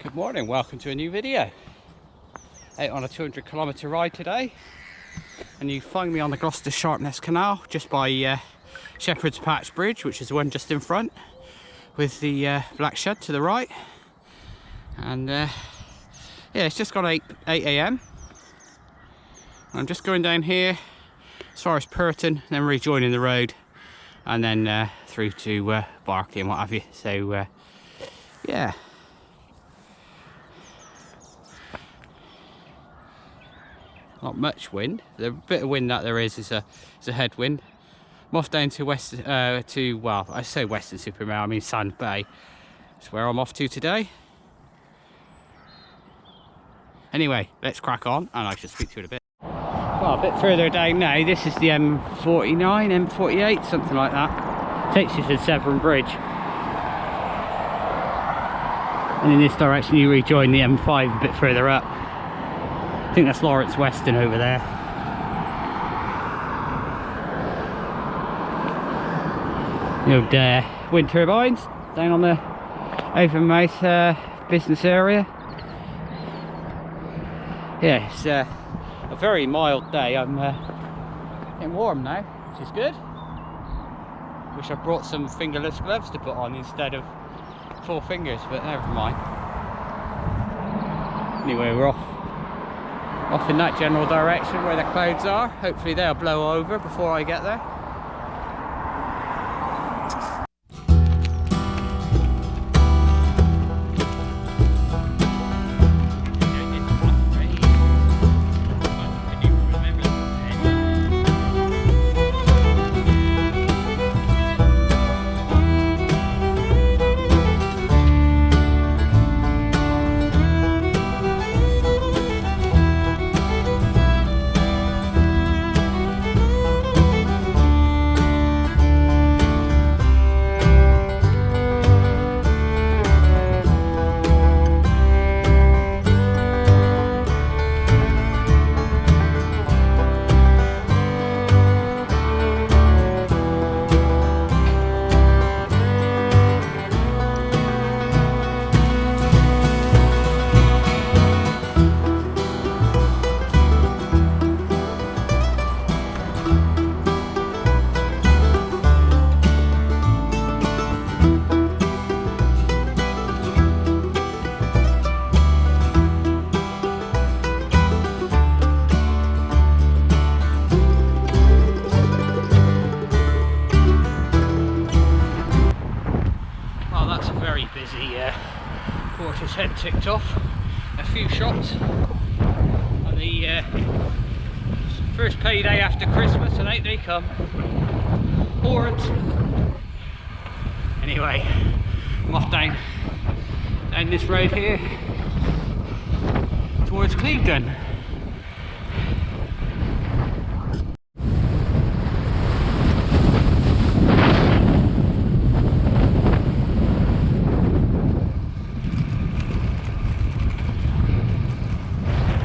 Good morning, welcome to a new video. Out on a 200-kilometre ride today, and you find me on the Gloucester Sharpness Canal just by Shepherd's Patch Bridge, which is the one just in front, with the Black Shed to the right. And yeah, it's just gone 8 AM. I'm just going down here as far as Purton, then rejoining the road, and then through to Barkley and what have you. So yeah. Not much wind. The bit of wind that there is a headwind. I'm off down to well, I say Weston Super Mare, I mean Sand Bay. That's where I'm off to today. Anyway, let's crack on, and I shall speak to you in a bit. Well, a bit further down now, this is the M49, M48, something like that. Takes you to Severn Bridge. And in this direction you rejoin the M5 a bit further up. I think that's Lawrence Weston over there. The old wind turbines down on the Avonmouth business area. Yeah, it's a very mild day. I'm getting warm now, which is good. Wish I brought some fingerless gloves to put on instead of 4 fingers, but never mind. Anyway, we're off in that general direction where the clouds are. Hopefully they'll blow over before I get there. Head ticked off. A few shots on the first payday after Christmas, and out they come. Horns. Anyway, I'm off down this road here towards Clevedon.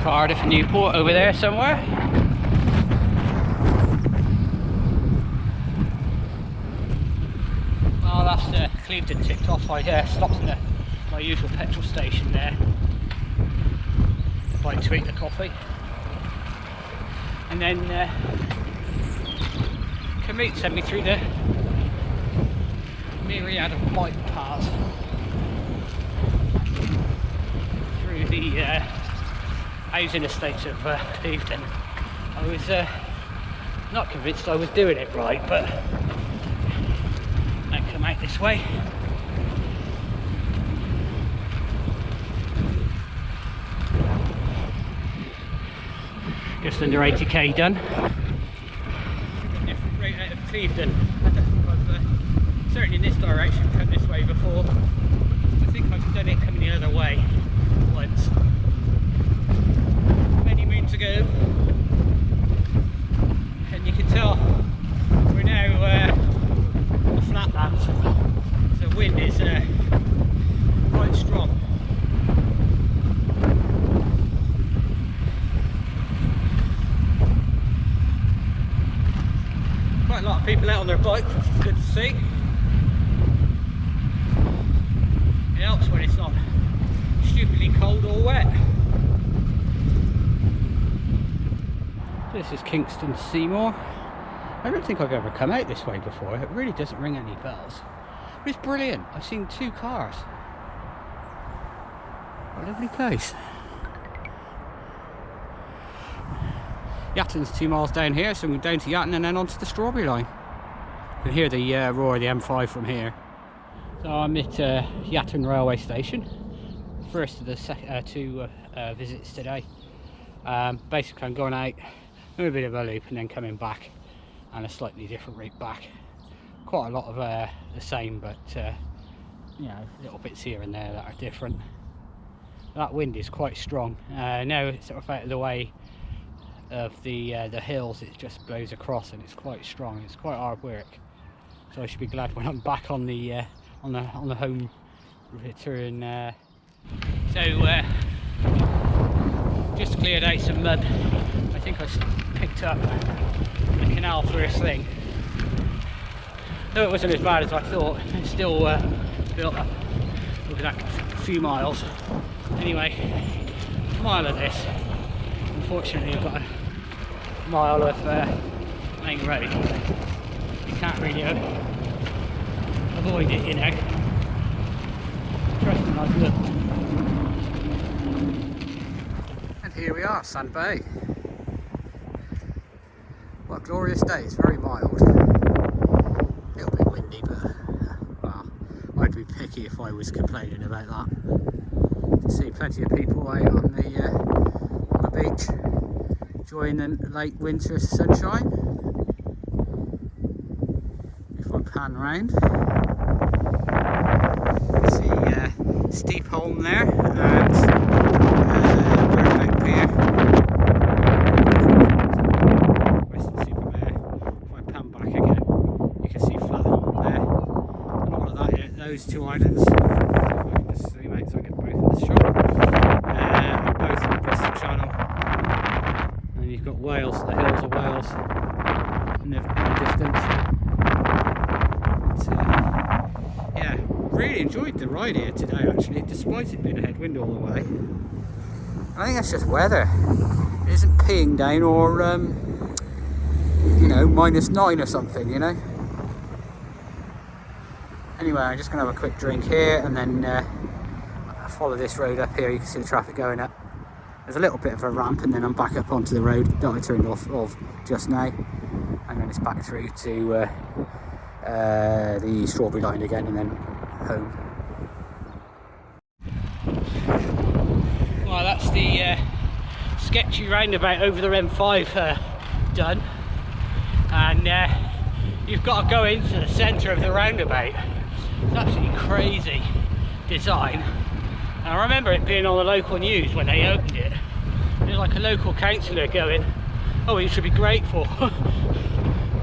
Cardiff and Newport over there somewhere. Well, that's Clevedon ticked off. I stopped at my usual petrol station there to buy to eat the coffee, and then commute sent me through the myriad of bike paths through the housing estate of Clevedon. I was not convinced I was doing it right, but I come out this way. Just under 80k done. Yeah, right out of Clevedon. I've certainly in this direction come this way before. I think I've done it coming the other way once. Ago, and you can tell we're now on the flatlands, so the wind is quite strong. Quite a lot of people out on their bikes, which is good to see. It helps when it's not stupid This is Kingston Seymour. I don't think I've ever come out this way before. It really doesn't ring any bells. But it's brilliant. I've seen 2 cars. What a lovely place. Yatton's 2 miles down here, so we're down to Yatton and then onto the Strawberry Line. You can hear the roar of the M5 from here. So I'm at Yatton Railway Station. First of the 2 visits today. Basically I'm going out, doing a bit of a loop and then coming back, and a slightly different route back. Quite a lot of the same, but you know, little bits here and there that are different. That wind is quite strong. Now it's sort of out of the way of the hills, it just blows across and it's quite strong. It's quite hard work, so I should be glad when I'm back on the home return. So just cleared out some mud. I think I picked up the canal first thing. Though it wasn't as bad as I thought, it's still built up over that few miles. Anyway, a mile of this. Unfortunately I've got a mile of main road. You can't really avoid it, you know. Trust me, I've looked. And here we are, Sand Bay. What a glorious day, it's very mild. A little bit windy, but well, I'd be picky if I was complaining about that. You can see plenty of people out on the beach, enjoying the late winter sunshine. If I pan round, you see Steep Holm there and Burbank Pier, Weston Super Mare. If I pan back again, you can see Flat Holm there, and all of that, those 2 islands. If I can just zoom out so I get both in the shot. Both in the Bristol Channel. And you've got Wales, the hills of Wales in the distance. But, yeah, really enjoyed the ride here today actually, despite it being a headwind all the way. I think that's just weather. It isn't peeing down or, you know, -9 or something, you know. Anyway, I'm just going to have a quick drink here and then follow this road up here. You can see the traffic going up. There's a little bit of a ramp and then I'm back up onto the road that I turned off of just now, and then it's back through to the Strawberry Line again and then home. Well, that's the sketchy roundabout over the M5 done, and you've got to go into the centre of the roundabout. It's absolutely crazy design. And I remember it being on the local news when they opened it. There's like a local councillor going, "Oh, you should be grateful."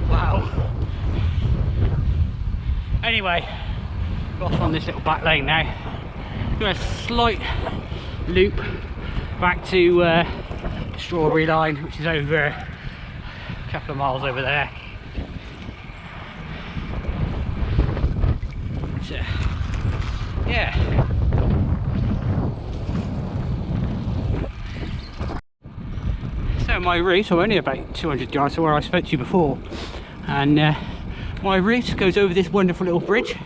Wow. Anyway, we're off on this little back lane now. Doing a slight loop back to Strawberry Line, which is over a couple of miles over there. So, yeah. So my route, I'm only about 200 yards from where I spoke to you before, and my route goes over this wonderful little bridge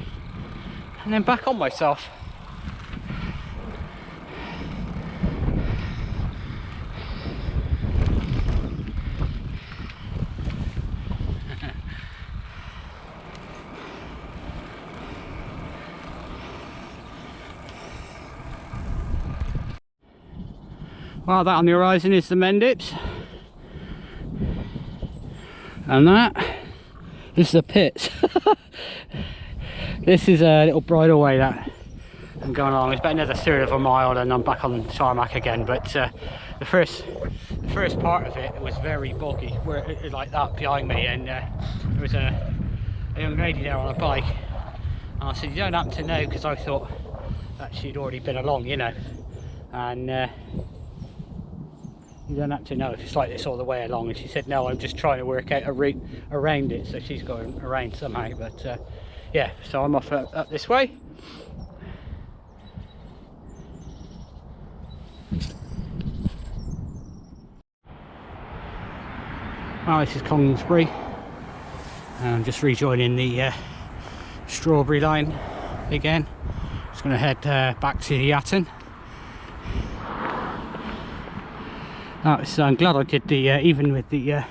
and then back on myself. Well, that on the horizon is the Mendips, and that is the pits. This is a little bridleway that I'm going along. It's about another third of a mile and I'm back on tarmac again, but the first part of it was very boggy, where like that behind me, and there was a young lady there on a bike, and I said, "You don't happen to know," because I thought that she'd already been along, you know, and you don't have to know if it's like this all the way along. And she said, "No, I'm just trying to work out a route around it." So she's going around somehow, but yeah, so I'm off up this way. Well, this is Congsbury, and I'm just rejoining the strawberry line again. Just going to head back to Yatton. I'm glad I did the even with the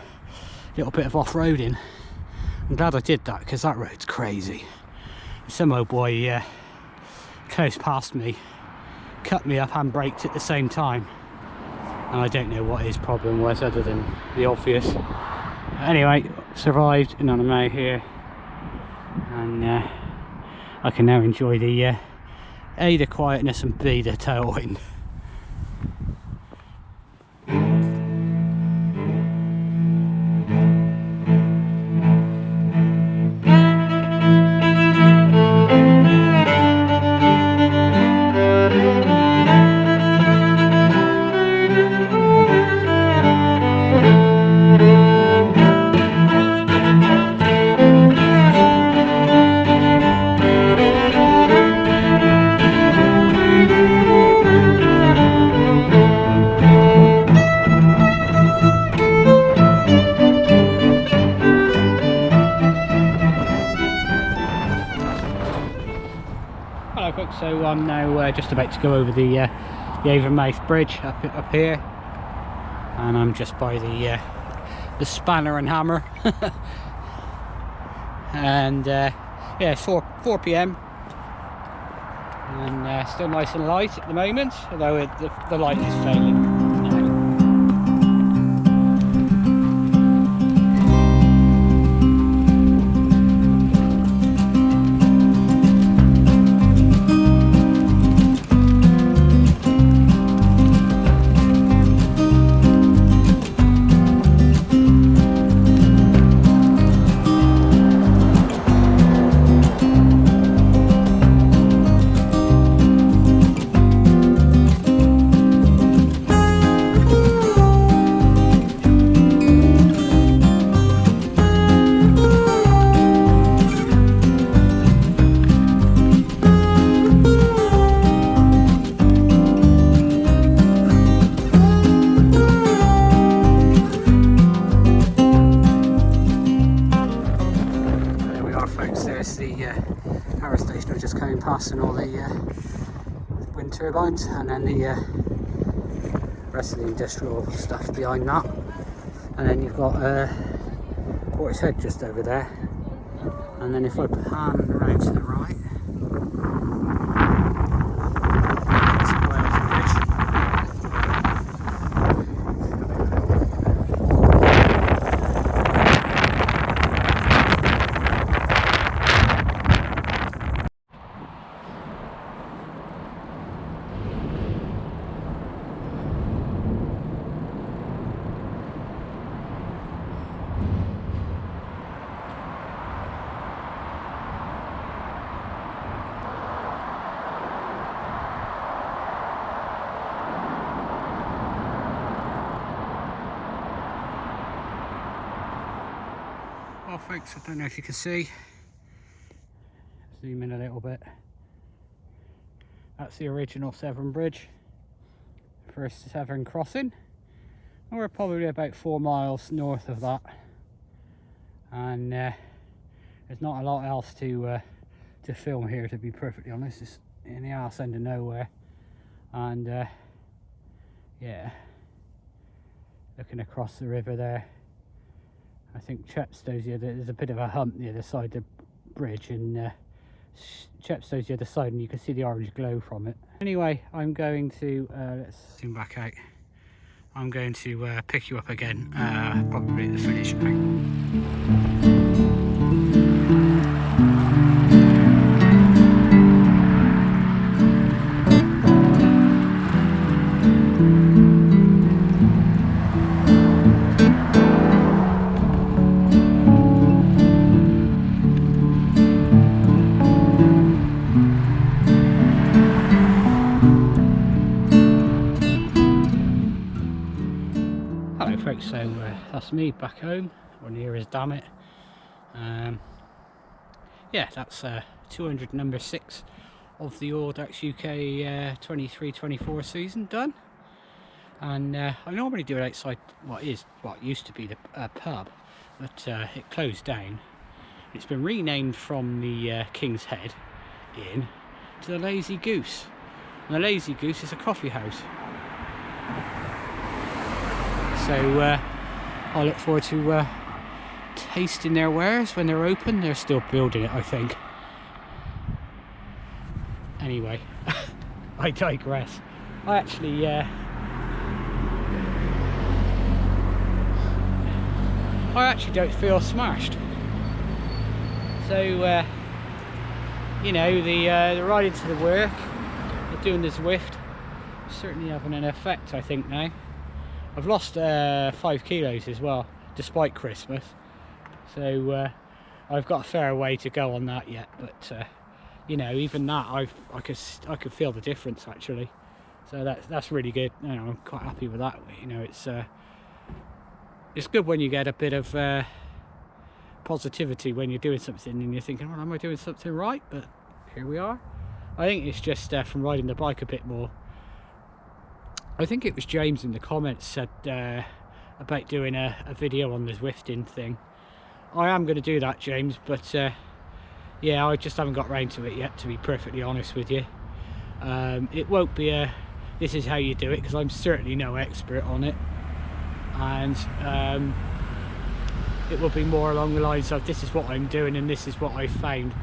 little bit of off-roading. I'm glad I did that, because that road's crazy. Some old boy close past me, cut me up and braked at the same time, and I don't know what his problem was other than the obvious. Anyway, survived in on a May here, and I can now enjoy the A, the quietness, and B, the tailwind. Hello folks, so I'm now just about to go over the Avonmouth Bridge up here, and I'm just by the spanner and hammer. And yeah, it's 4 p.m. and still nice and light at the moment, although the light is failing now. There's the power station we're just coming past, and all the wind turbines, and then the rest of the industrial stuff behind that. And then you've got Portishead just over there. And then if I pan around to the right, well folks, I don't know if you can see, zoom in a little bit, that's the original Severn Bridge, first Severn crossing, and we're probably about 4 miles north of that, and there's not a lot else to film here, to be perfectly honest. It's in the arse end of nowhere, and yeah, looking across the river there, I think Chepstow's the other, there's a bit of a hump the other side of the bridge, and Chepstow's the other side, and you can see the orange glow from it. Anyway, I'm going to, let's zoom back out, I'm going to pick you up again, probably at the finish line. Hello folks, so that's me back home, or near as damn it. Yeah, that's 200 number 6 of the Audax UK 23-24 season done. And I normally do it outside what used to be the pub, but it closed down. It's been renamed from the King's Head Inn to the Lazy Goose. And the Lazy Goose is a coffee house. So I look forward to tasting their wares when they're open. They're still building it, I think. Anyway, I digress. I actually don't feel smashed. So you know, the ride into the work, doing this Zwift, certainly having an effect, I think. Now I've lost 5 kilos as well, despite Christmas. So I've got a fair way to go on that yet, but you know, even that I could feel the difference actually. So that's really good. You know, I'm quite happy with that. You know, it's good when you get a bit of positivity when you're doing something and you're thinking, well, am I doing something right? But here we are. I think it's just from riding the bike a bit more. I think it was James in the comments said about doing a video on the Zwifting thing. I am going to do that, James, but yeah, I just haven't got round to it yet, to be perfectly honest with you. It won't be a this is how you do it, because I'm certainly no expert on it, and it will be more along the lines of this is what I'm doing and this is what I've found.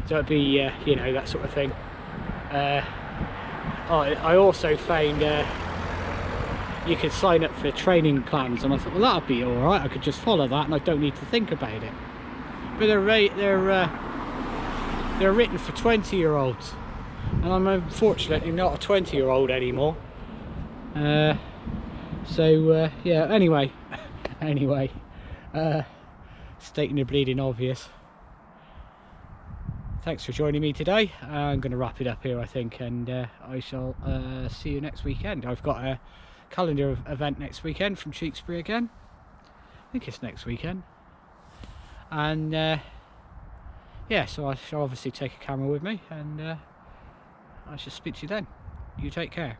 So it'd be you know, that sort of thing. I also found you could sign up for training plans, and I thought, well, that'd be all right. I could just follow that and I don't need to think about it. But they're written for 20-year-olds, and I'm unfortunately not a 20-year-old anymore. So yeah, anyway stating the bleeding obvious, thanks for joining me today. I'm going to wrap it up here, I think, and I shall see you next weekend. I've got a calendar event next weekend from Tewkesbury again. I think it's next weekend, and yeah, so I shall obviously take a camera with me, and I shall speak to you then. You take care.